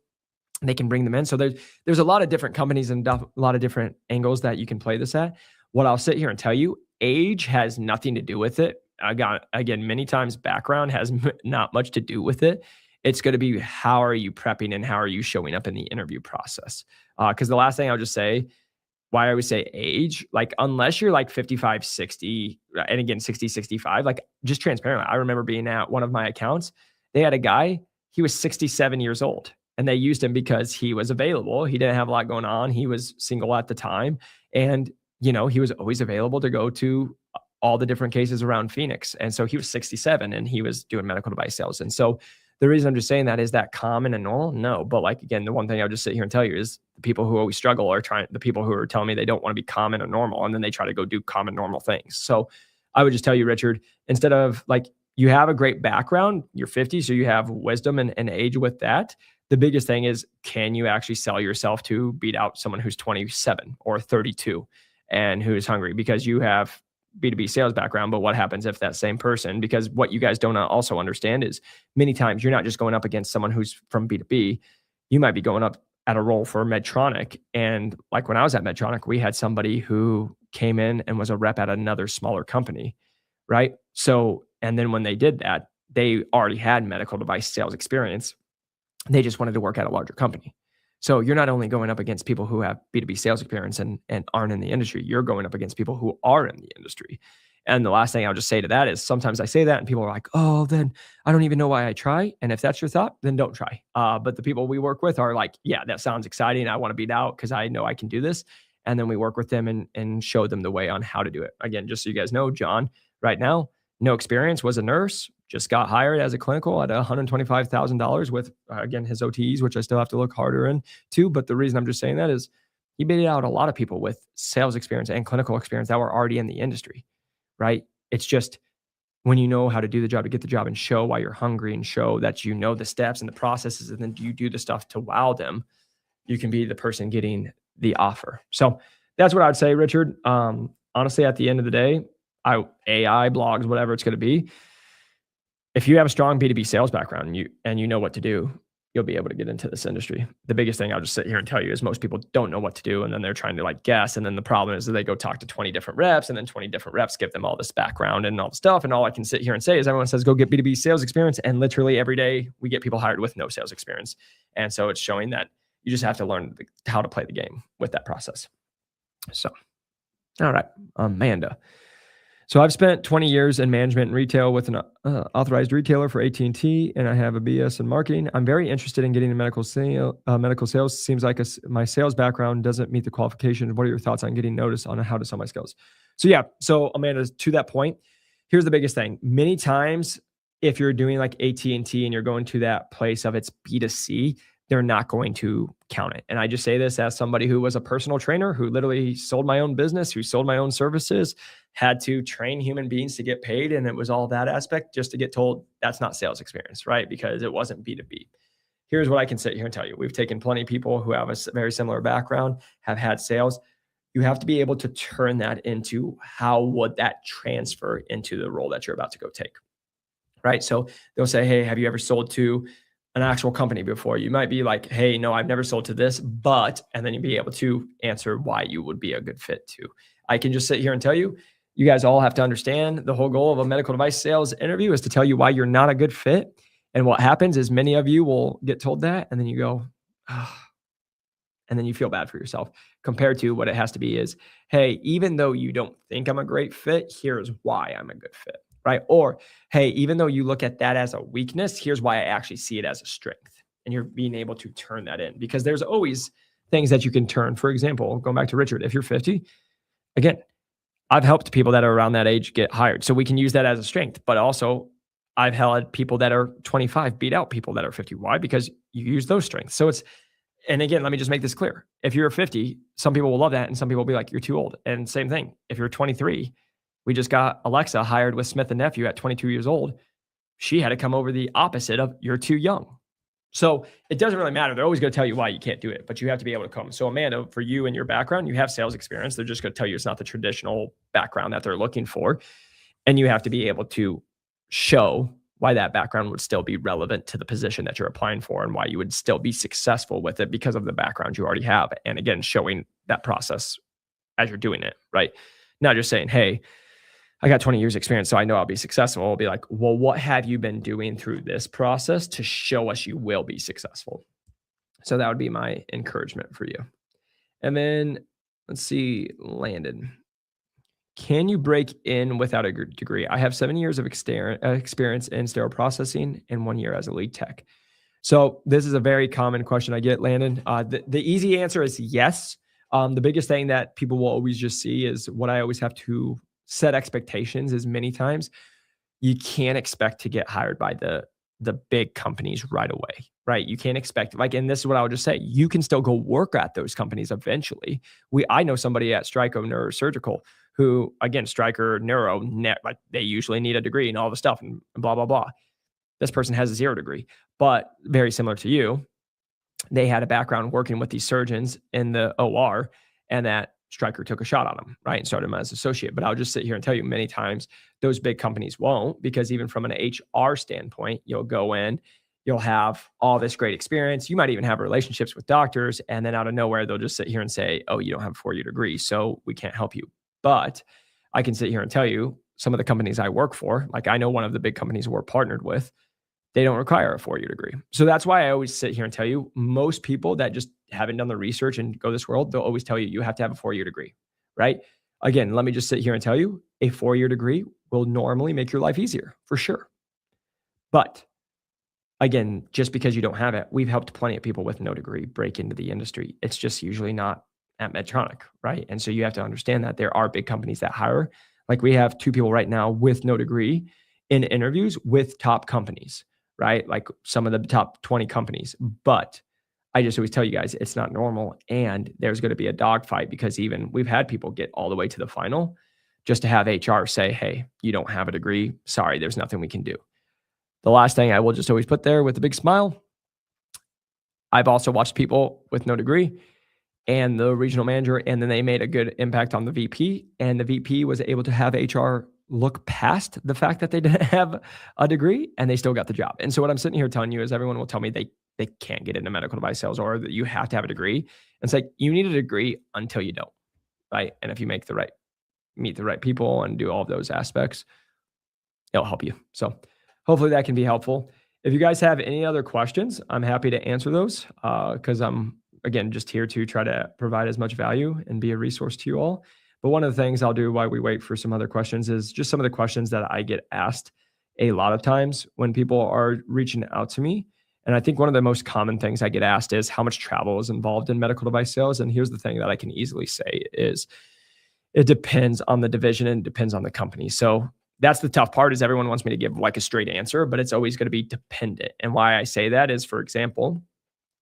they can bring them in. So there's a lot of different companies and a lot of different angles that you can play this at. What I'll sit here and tell you, age has nothing to do with it. Again, many times background has not much to do with it. It's going to be how are you prepping and how are you showing up in the interview process? Because the last thing I'll just say, why I always say age, like unless you're like 55, 60, and again, 60, 65, like just transparently. I remember being at one of my accounts. They had a guy, he was 67 years old. And they used him because he was available. He didn't have a lot going on. He was single at the time. And, he was always available to go to all the different cases around Phoenix. And so he was 67 and he was doing medical device sales. And so the reason I'm just saying that is that common and normal? No. But like, again, the one thing I'll just sit here and tell you is the people who always struggle are the people who are telling me they don't want to be common or normal. And then they try to go do common, normal things. So I would just tell you, Richard, instead of like, you have a great background, you're 50, so you have wisdom and age with that. The biggest thing is, can you actually sell yourself to beat out someone who's 27 or 32 and who's hungry? Because you have B2B sales background, but what happens if that same person, because what you guys don't also understand is many times you're not just going up against someone who's from B2B, you might be going up at a role for Medtronic. And like when I was at Medtronic, we had somebody who came in and was a rep at another smaller company, right? So, and then when they did that, they already had medical device sales experience. They just wanted to work at a larger company. So you're not only going up against people who have B2B sales experience and aren't in the industry, you're going up against people who are in the industry. And the last thing I'll just say to that is sometimes I say that and people are like, oh, then I don't even know why I try. And if that's your thought, then don't try. But the people we work with are like, yeah, that sounds exciting. I want to beat out because I know I can do this. And then we work with them and show them the way on how to do it. Again, just so you guys know, John, right now, no experience, was a nurse, just got hired as a clinical at $125,000 with, again, his OTEs, which I still have to look harder into. But the reason I'm just saying that is he beat out a lot of people with sales experience and clinical experience that were already in the industry, right? It's just when you know how to do the job to get the job and show why you're hungry and show that you know the steps and the processes, and then you do the stuff to wow them, you can be the person getting the offer. So that's what I'd say, Richard. Honestly, at the end of the day, AI, blogs, whatever it's going to be, if you have a strong B2B sales background and you know what to do, you'll be able to get into this industry. The biggest thing I'll just sit here and tell you is most people don't know what to do. And then they're trying to like guess. And then the problem is that they go talk to 20 different reps, and then 20 different reps give them all this background and all the stuff. And all I can sit here and say is everyone says, go get B2B sales experience. And literally every day we get people hired with no sales experience. And so it's showing that you just have to learn how to play the game with that process. So, all right, Amanda. So I've spent 20 years in management and retail with an authorized retailer for AT&T, and I have a BS in marketing. I'm very interested in getting into medical sales. Seems like my sales background doesn't meet the qualifications. What are your thoughts on getting notice on how to sell my skills? So Amanda, to that point, here's the biggest thing. Many times, if you're doing like AT&T and you're going to that place of it's B2C, they're not going to count it. And I just say this as somebody who was a personal trainer, who literally sold my own business, who sold my own services, had to train human beings to get paid. And it was all that aspect just to get told that's not sales experience, right? Because it wasn't B2B. here's what I can sit here and tell you. We've taken plenty of people who have a very similar background, have had sales. You have to be able to turn that into how would that transfer into the role that you're about to go take, right? So they'll say, hey, have you ever sold to an actual company before? You might be like, hey, no, I've never sold to this, but, and then you'd be able to answer why you would be a good fit too. I can just sit here and tell you, you guys all have to understand the whole goal of a medical device sales interview is to tell you why you're not a good fit. And what happens is many of you will get told that, and then you go, oh, and then you feel bad for yourself, compared to what it has to be is, hey, even though you don't think I'm a great fit, here's why I'm a good fit, right? Or, hey, even though you look at that as a weakness, here's why I actually see it as a strength. And you're being able to turn that in, because there's always things that you can turn. For example, going back to Richard, if you're 50, again, I've helped people that are around that age get hired. So we can use that as a strength, but also I've held people that are 25 beat out people that are 50. Why? Because you use those strengths. So it's, and again, let me just make this clear. If you're 50, some people will love that. And some people will be like, you're too old. And same thing. If you're 23, we just got Alexa hired with Smith and Nephew at 22 years old. She had to come over the opposite of you're too young. So it doesn't really matter. They're always going to tell you why you can't do it, but you have to be able to come. So Amanda, for you and your background, you have sales experience. They're just going to tell you it's not the traditional background that they're looking for. And you have to be able to show why that background would still be relevant to the position that you're applying for and why you would still be successful with it because of the background you already have. And again, showing that process as you're doing it, right? Not just saying, hey, I got 20 years experience, so I know I'll be successful. I'll be like, well, what have you been doing through this process to show us you will be successful? So that would be my encouragement for you. And then let's see, Landon. Can you break in without a degree? I have 7 years of experience in sterile processing and 1 year as a lead tech. So this is a very common question I get, Landon. The easy answer is yes. The biggest thing that people will always just see is what I always have to set expectations is many times you can't expect to get hired by the big companies right away, right? You can't expect, like, and this is what I would just say, you can still go work at those companies eventually. I know somebody at Stryko Neurosurgical who, again, Stryker Neuro, like they usually need a degree and all the stuff and blah, blah, blah. This person has a 0 degree, but very similar to you, they had a background working with these surgeons in the OR, and that Stryker took a shot on them, right? And started them as associate. But I'll just sit here and tell you many times those big companies won't, because even from an HR standpoint, you'll go in, you'll have all this great experience. You might even have relationships with doctors. And then out of nowhere, they'll just sit here and say, oh, you don't have a 4-year degree, so we can't help you. But I can sit here and tell you some of the companies I work for, like I know one of the big companies we're partnered with, they don't require a 4-year degree. So that's why I always sit here and tell you, most people that just haven't done the research and go this world, they'll always tell you, you have to have a 4-year degree, right? Again, let me just sit here and tell you, a 4-year degree will normally make your life easier for sure. But again, just because you don't have it, we've helped plenty of people with no degree break into the industry. It's just usually not at Medtronic, right? And so you have to understand that there are big companies that hire. Like we have 2 people right now with no degree in interviews with top companies, right? Like some of the top 20 companies. But I just always tell you guys, it's not normal. And there's going to be a dogfight, because even we've had people get all the way to the final just to have HR say, hey, you don't have a degree. Sorry, there's nothing we can do. The last thing I will just always put there with a big smile, I've also watched people with no degree and the regional manager, and then they made a good impact on the VP, and the VP was able to have HR look past the fact that they didn't have a degree and they still got the job. And so what I'm sitting here telling you is everyone will tell me they can't get into medical device sales, or that you have to have a degree. And it's like, you need a degree until you don't, right? And if you meet the right people and do all of those aspects, it'll help you. So hopefully that can be helpful. If you guys have any other questions, I'm happy to answer those, because I'm, again, just here to try to provide as much value and be a resource to you all. But one of the things I'll do while we wait for some other questions is just some of the questions that I get asked a lot of times when people are reaching out to me. And I think one of the most common things I get asked is how much travel is involved in medical device sales. And here's the thing that I can easily say is it depends on the division and depends on the company. So that's the tough part, is everyone wants me to give like a straight answer, but it's always going to be dependent. And why I say that is, for example,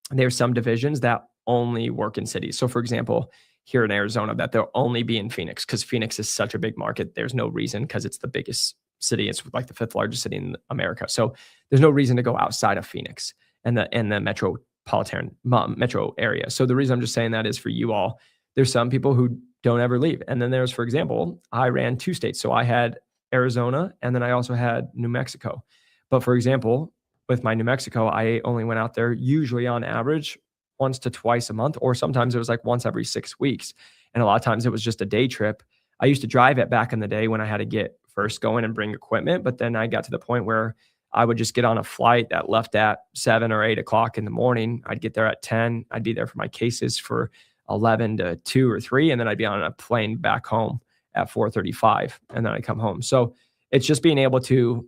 there's some divisions that only work in cities. So for example, here in Arizona, that they'll only be in Phoenix, because Phoenix is such a big market. There's no reason, because it's the biggest city. It's like the 5th largest city in America. So there's no reason to go outside of Phoenix. and the metro area. So the reason I'm just saying that is for you all, there's some people who don't ever leave. And then there's, for example, I ran 2 states. So I had Arizona and then I also had New Mexico. But for example, with my New Mexico, I only went out there usually on average once to twice a month, or sometimes it was like once every 6 weeks. And a lot of times it was just a day trip. I used to drive it back in the day when I had to get first going and bring equipment. But then I got to the point where I would just get on a flight that left at 7 or 8 o'clock in the morning. I'd get there at 10. I'd be there for my cases for 11 to 2 or 3. And then I'd be on a plane back home at 4:35. And then I'd come home. So it's just being able to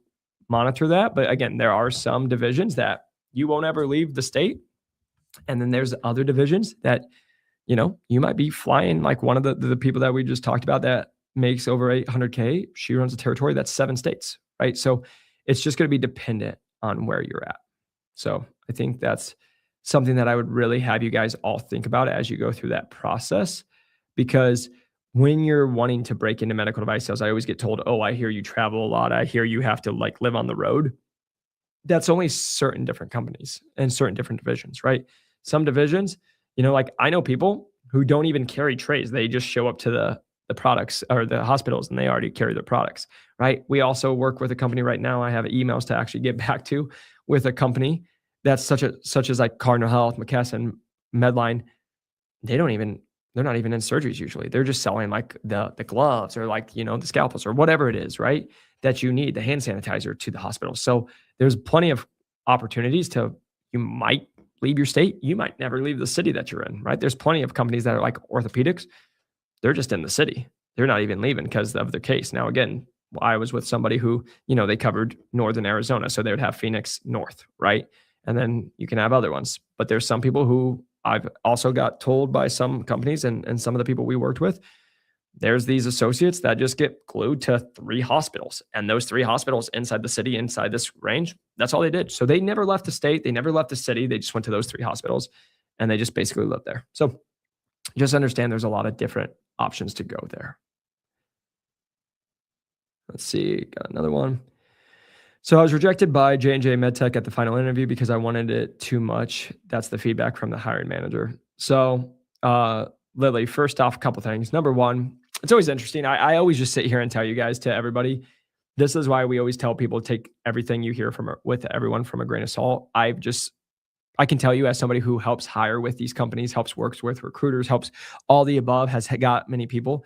monitor that. But again, there are some divisions that you won't ever leave the state. And then there's other divisions that, you might be flying, like one of the people that we just talked about that makes over 800K. She runs a territory that's 7 states, right? So it's just going to be dependent on where you're at. So I think that's something that I would really have you guys all think about as you go through that process, because when you're wanting to break into medical device sales, I always get told, oh, I hear you travel a lot. I hear you have to like live on the road. That's only certain different companies and certain different divisions, right? Some divisions, like I know people who don't even carry trays. They just show up to the products or the hospitals and they already carry their products, right? We also work with a company right now. I have emails to actually get back to with a company that's such as like Cardinal Health, McKesson, Medline. They're not even in surgeries usually. They're just selling like the gloves or like, the scalpels or whatever it is, right? That you need, the hand sanitizer to the hospital. So there's plenty of opportunities you might leave your state. You might never leave the city that you're in, right? There's plenty of companies that are like orthopedics. They're just in the city. They're not even leaving because of their case. Now, again, I was with somebody who, they covered northern Arizona. So they would have Phoenix North, right? And then you can have other ones. But there's some people who I've also got told by some companies and some of the people we worked with, there's these associates that just get glued to 3 hospitals. And those 3 hospitals inside the city, inside this range, that's all they did. So they never left the state. They never left the city. They just went to those 3 hospitals and they just basically lived there. So just understand there's a lot of different options to go there. Let's see, got another one. So I was rejected by J&J MedTech at the final interview because I wanted it too much. That's the feedback from the hiring manager. So Lily, first off, a couple things. Number one, it's always interesting. I always just sit here and tell you guys, to everybody, this is why we always tell people to take everything you hear with everyone from a grain of salt. I can tell you, as somebody who helps hire with these companies, works with recruiters, helps all the above, has got many people,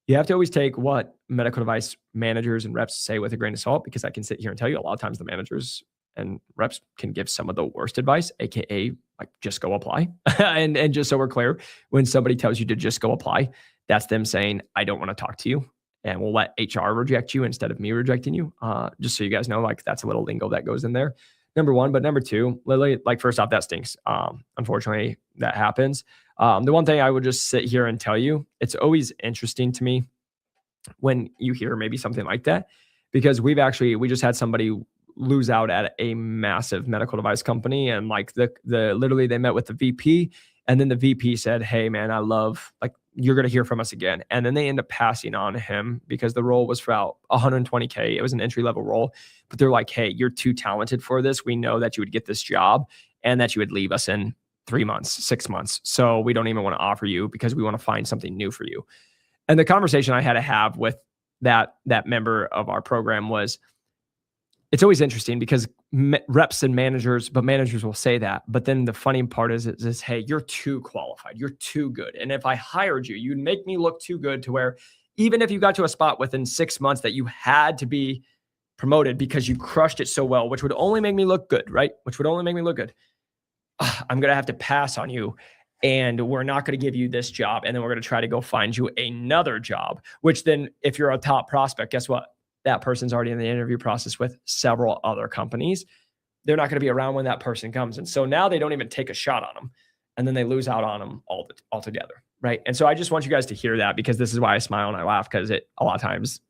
you have to always take what medical device managers and reps say with a grain of salt, because I can sit here and tell you a lot of times the managers and reps can give some of the worst advice, AKA like just go apply. and just so we're clear, when somebody tells you to just go apply, that's them saying, I don't want to talk to you and we'll let HR reject you instead of me rejecting you. Just so you guys know, like that's a little lingo that goes in there. Number one, but number two, Lily, like first off, that stinks. Unfortunately, that happens. The one thing I would just sit here and tell you, it's always interesting to me when you hear maybe something like that, because we just had somebody lose out at a massive medical device company, and like literally they met with the VP, and then the VP said, hey man, you're going to hear from us again. And then they end up passing on him because the role was for about 120K. It was an entry level role, but they're like, hey, you're too talented for this. We know that you would get this job and that you would leave us in 3 months, 6 months. So we don't even want to offer you because we want to find something new for you. And the conversation I had to have with that member of our program was, it's always interesting because reps and managers will say that. But then the funny part is, hey, you're too qualified. You're too good. And if I hired you, you'd make me look too good to where even if you got to a spot within 6 months that you had to be promoted because you crushed it so well, which would only make me look good, right? Which would only make me look good. I'm going to have to pass on you. And we're not going to give you this job. And then we're going to try to go find you another job, which then if you're a top prospect, guess what? That person's already in the interview process with several other companies. They're not going to be around when that person comes. And so now they don't even take a shot on them. And then they lose out on them altogether. Right. And so I just want you guys to hear that, because this is why I smile and I laugh, because a lot of times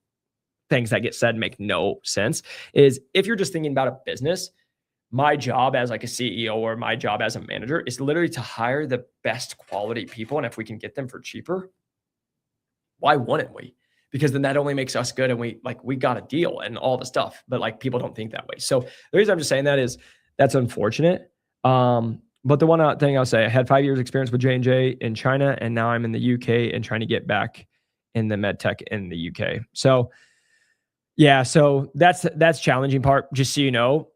things that get said make no sense. Is if you're just thinking about a business, my job as like a CEO or my job as a manager is literally to hire the best quality people. And if we can get them for cheaper, why wouldn't we? Because then that only makes us good and we got a deal and all the stuff. But like people don't think that way. So the reason I'm just saying that is that's unfortunate. But the one thing I'll say, I had 5 years experience with J&J in China, and now I'm in the UK and trying to get back in the med tech in the UK. So yeah, so that's challenging part. Just so you know,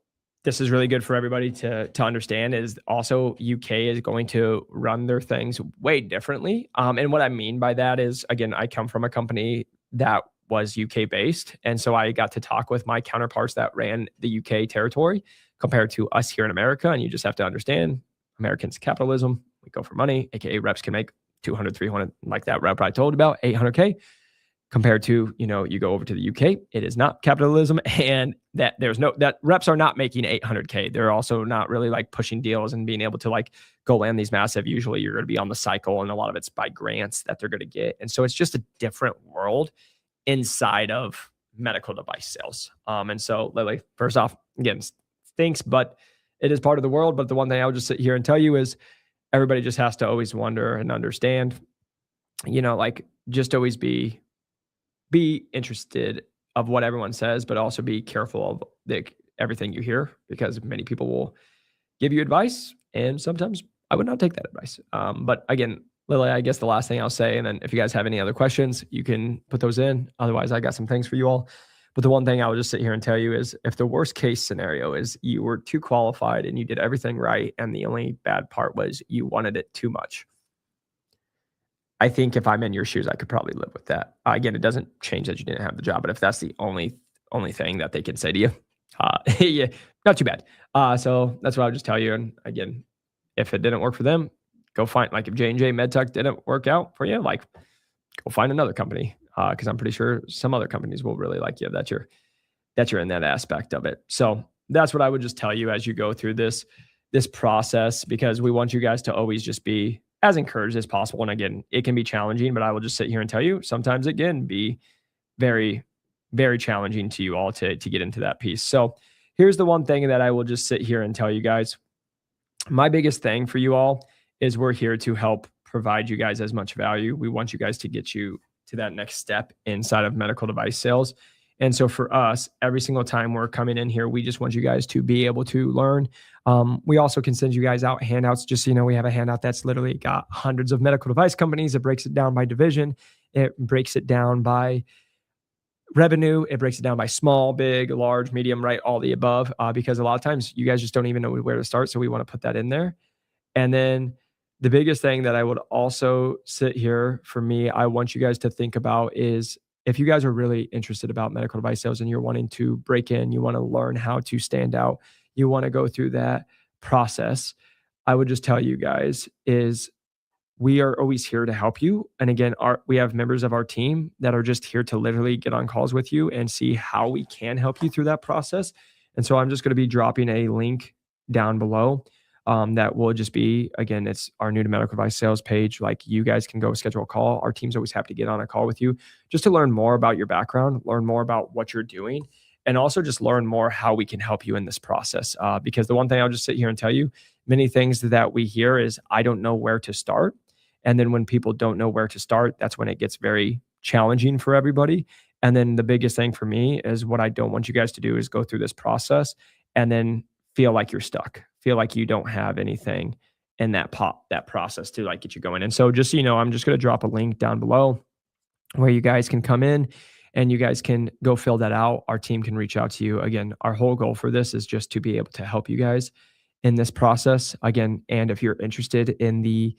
this is really good for everybody to understand. Is also UK is going to run their things way differently. And what I mean by that is, again, I come from a company that was UK based, and so I got to talk with my counterparts that ran the UK territory compared to us here in America. And you just have to understand, Americans capitalism. We go for money, aka reps can make 200, 300, like that rep I told about, 800K compared to, you go over to the UK, it is not capitalism, and that that reps are not making 800K. They're also not really like pushing deals and being able to like go land these massive. Usually you're going to be on the cycle, and a lot of it's by grants that they're going to get. And so it's just a different world inside of medical device sales. And so Lily, first off, again, stinks, but it is part of the world. But the one thing I'll just sit here and tell you is everybody just has to always wonder and understand, like just always be interested of what everyone says, but also be careful of everything you hear, because many people will give you advice, and sometimes I would not take that advice. But again, Lily, I guess the last thing I'll say, and then if you guys have any other questions, you can put those in. Otherwise, I got some things for you all. But the one thing I will just sit here and tell you is, if the worst case scenario is you were too qualified and you did everything right, and the only bad part was you wanted it too much, I think if I'm in your shoes, I could probably live with that. Again, it doesn't change that you didn't have the job, but if that's the only thing that they can say to you, yeah, not too bad. So that's what I'll just tell you. And again, if it didn't work for them, go find, like, if J&J MedTech didn't work out for you, like, go find another company, because I'm pretty sure some other companies will really like you, that you're in that aspect of it. So that's what I would just tell you as you go through this process, because we want you guys to always just be as encouraged as possible. And again, it can be challenging, but I will just sit here and tell you, sometimes it can be very, very challenging to you all to get into that piece. So here's the one thing that I will just sit here and tell you guys. My biggest thing for you all is we're here to help provide you guys as much value. We want you guys to get you to that next step inside of medical device sales. And so for us, every single time we're coming in here, we just want you guys to be able to learn. We also can send you guys out handouts. Just so you know, we have a handout that's literally got hundreds of medical device companies. It breaks it down by division. It breaks it down by revenue. It breaks it down by small, big, large, medium, right? All the above, because a lot of times you guys just don't even know where to start. So we want to put that in there. And then the biggest thing that I would also sit here for me, I want you guys to think about is, if you guys are really interested about medical device sales and you're wanting to break in, you want to learn how to stand out, you want to go through that process, I would just tell you guys is, we are always here to help you. And again, we have members of our team that are just here to literally get on calls with you and see how we can help you through that process. And so I'm just going to be dropping a link down below. That will just be, again, it's our new to medical device sales page. Like, you guys can go schedule a call. Our team's always happy to get on a call with you just to learn more about your background, learn more about what you're doing, and also just learn more how we can help you in this process. Because the one thing I'll just sit here and tell you, many things that we hear is, I don't know where to start. And then when people don't know where to start, that's when it gets very challenging for everybody. And then the biggest thing for me is, what I don't want you guys to do is go through this process and then feel like you're stuck, feel like you don't have anything in that process to like get you going. And so just so you know, I'm just going to drop a link down below where you guys can come in and you guys can go fill that out. Our team can reach out to you. Again, our whole goal for this is just to be able to help you guys in this process. Again, and if you're interested in the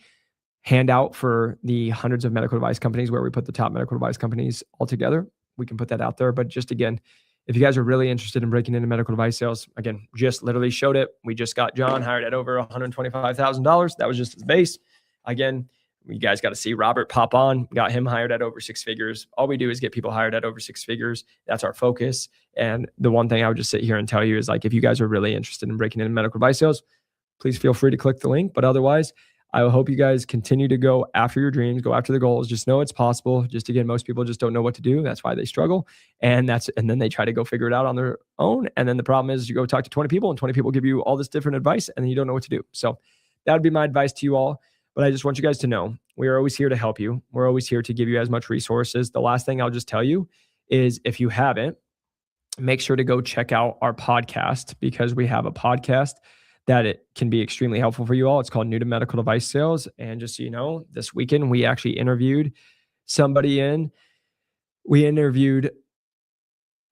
handout for the hundreds of medical device companies where we put the top medical device companies all together, we can put that out there. But just again, if you guys are really interested in breaking into medical device sales, again, just literally showed it. We just got John hired at over $125,000. That was just his base. Again, you guys got to see Robert pop on, got him hired at over 6 figures. All we do is get people hired at over 6 figures. That's our focus. And the one thing I would just sit here and tell you is, like, if you guys are really interested in breaking into medical device sales, please feel free to click the link. But otherwise, I hope you guys continue to go after your dreams, go after the goals. Just know it's possible. Just again, most people just don't know what to do. That's why they struggle. And then they try to go figure it out on their own. And then the problem is, you go talk to 20 people and 20 people give you all this different advice, and then you don't know what to do. So that would be my advice to you all. But I just want you guys to know, we are always here to help you. We're always here to give you as much resources. The last thing I'll just tell you is, if you haven't, make sure to go check out our podcast, because we have a podcast that it can be extremely helpful for you all. It's called New to Medical Device Sales. And just so you know, this weekend we actually interviewed somebody in. We interviewed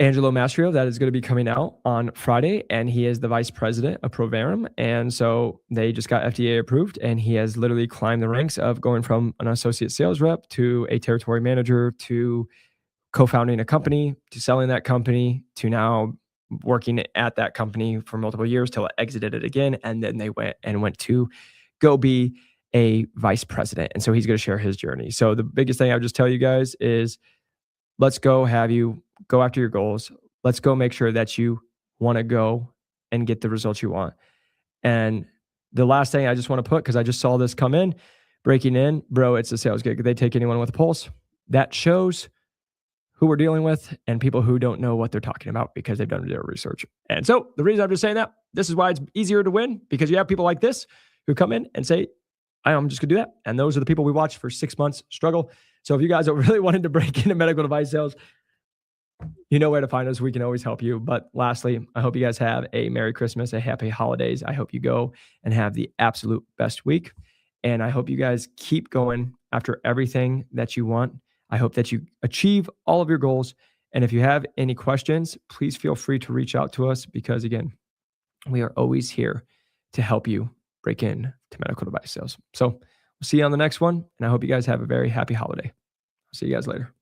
Angelo Mastrio, that is going to be coming out on Friday, and he is the vice president of Proverum. And so they just got FDA approved, and he has literally climbed the ranks of going from an associate sales rep to a territory manager to co-founding a company to selling that company to now working at that company for multiple years till it exited it again. And then they went to go be a vice president. And so he's going to share his journey. So the biggest thing I would just tell you guys is let's go have you go after your goals. Let's go make sure that you want to go and get the results you want. And the last thing I just want to put, because I just saw this come in, breaking in, bro, it's a sales gig. They take anyone with a pulse. That shows who we're dealing with and people who don't know what they're talking about because they've done zero research. And so the reason I'm just saying that, this is why it's easier to win, because you have people like this who come in and say, I'm just going to do that. And those are the people we watch for 6 months struggle. So if you guys are really wanting to break into medical device sales, you know where to find us. We can always help you. But lastly, I hope you guys have a Merry Christmas, a happy holidays. I hope you go and have the absolute best week. And I hope you guys keep going after everything that you want. I hope that you achieve all of your goals. And if you have any questions, please feel free to reach out to us because, again, we are always here to help you break in to medical device sales. So we'll see you on the next one. And I hope you guys have a very happy holiday. I'll see you guys later.